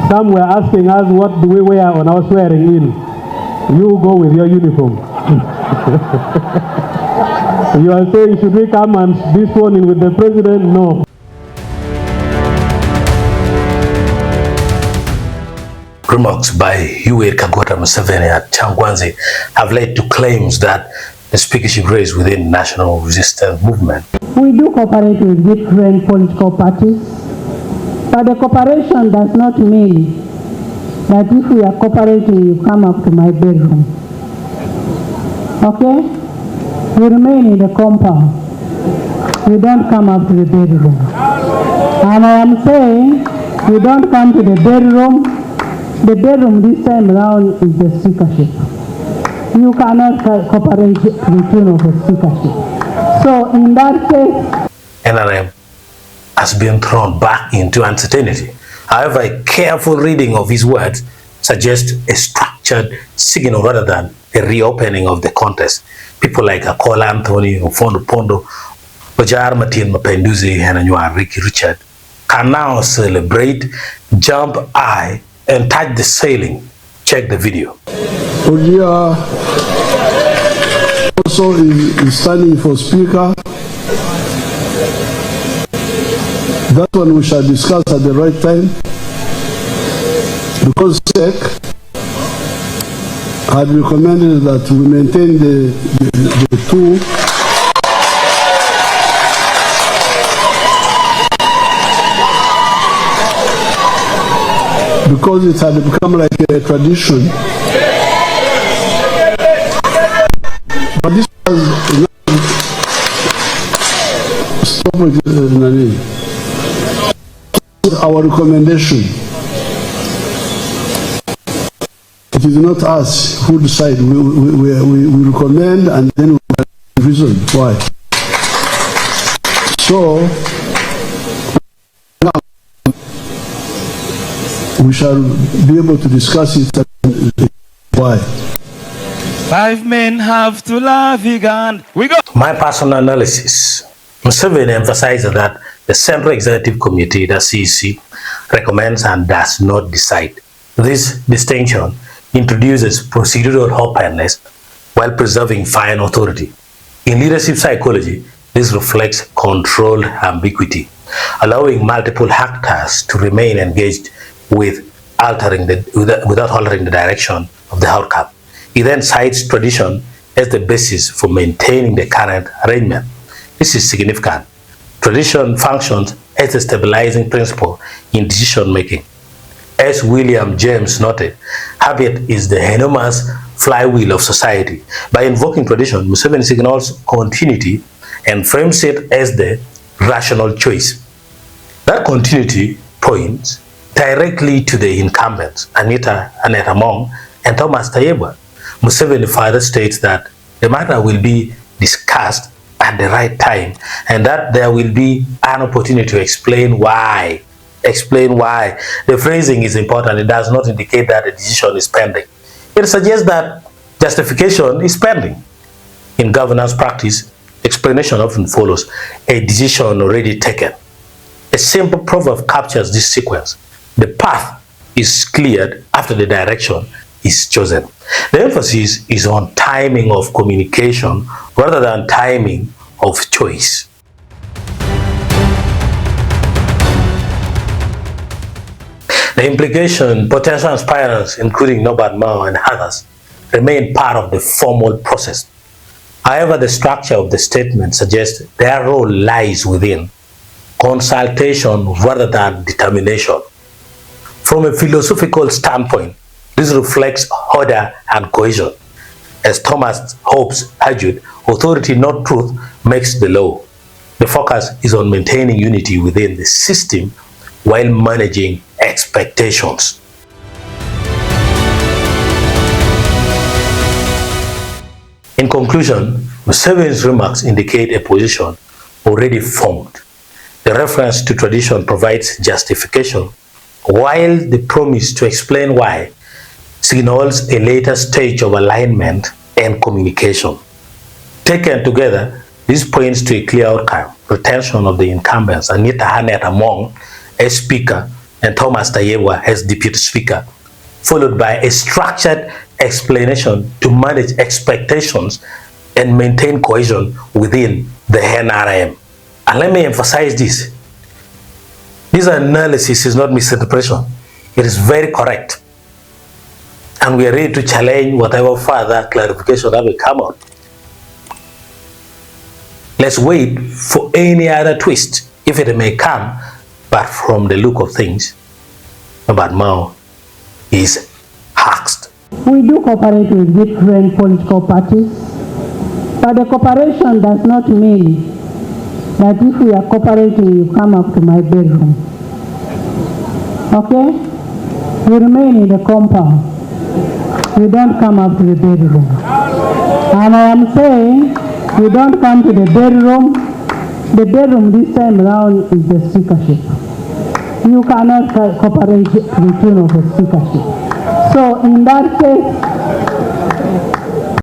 Some were asking us what do we wear on our swearing in. You go with your uniform. You are saying, should we come and be sworn in with the president? No. Remarks by Museveni at Kyankwanzi have led to claims that the speakership raised within national resistance movement. We do cooperate with different political parties, but the cooperation does not mean that if we are cooperating, you come up to my bedroom. Okay? You remain in the compound. You don't come up to the bedroom. And I am saying, you don't come to the bedroom. The bedroom this time around is the speakership. You cannot cooperate to the tune of the speakership. So in that case, NRM has been thrown back into uncertainty. However, a careful reading of his words suggests a structured signal rather than a reopening of the contest. People like Akola Anthony, Ofondo Pondo, Ojar Martin Mapenduzi, and Anua Ricky Richard can now celebrate, jump high, and touch the ceiling. Check the video. Ogia also is standing for speaker. That one we shall discuss at the right time. Because SEC had recommended that we maintain the two. Because it had become like a tradition. But this was stop with our recommendation. It is not us who decide. We recommend and then we reason why. So we shall be able to discuss it and why. 5 men have to love Uganda. We go. My personal analysis. Museveni emphasizes that the Central Executive Committee, the CEC, recommends and does not decide. This distinction introduces procedural openness while preserving final authority. In leadership psychology, this reflects controlled ambiguity, allowing multiple actors to remain engaged without altering the direction of the outcome. He then cites tradition as the basis for maintaining the current arrangement. This is significant. Tradition functions as a stabilizing principle in decision making. As William James noted, habit is the enormous flywheel of society. By invoking tradition, Museveni signals continuity and frames it as the rational choice. That continuity points directly to the incumbents, Anita Mong and Thomas Tayebwa. Museveni further states that the matter will be discussed at the right time and that there will be an opportunity to explain why. The phrasing is important. It does not indicate that a decision is pending. It suggests that justification is pending. In governance practice, explanation often follows a decision already taken. A simple proverb captures this sequence. The path is cleared after the direction is chosen. The emphasis is on timing of communication rather than timing of choice. The implication, potential aspirants, including Norbert Mao and others, remain part of the formal process. However, the structure of the statement suggests their role lies within consultation rather than determination. From a philosophical standpoint, this reflects order and cohesion. As Thomas Hobbes argued, authority, not truth, makes the law. The focus is on maintaining unity within the system while managing expectations. In conclusion, Museveni's remarks indicate a position already formed. The reference to tradition provides justification, while the promise to explain why signals a later stage of alignment and communication. Taken together, this points to a clear outcome: retention of the incumbents, Anita Mong as Speaker and Thomas Tayebwa as Deputy Speaker, followed by a structured explanation to manage expectations and maintain cohesion within the NRM. And let me emphasize this. This analysis is not misinterpretation. It is very correct. And we are ready to challenge whatever further clarification that will come out. Let's wait for any other twist, if it may come, but from the look of things, about Mao is axed. We do cooperate with different political parties, but the cooperation does not mean that if we are cooperating, you come up to my bedroom. Okay? We remain in the compound. You don't come up to the bedroom. And I am saying, you don't come to the bedroom. The bedroom this time around is the speakership. You cannot cooperate to the tune of the speakership. So in that case,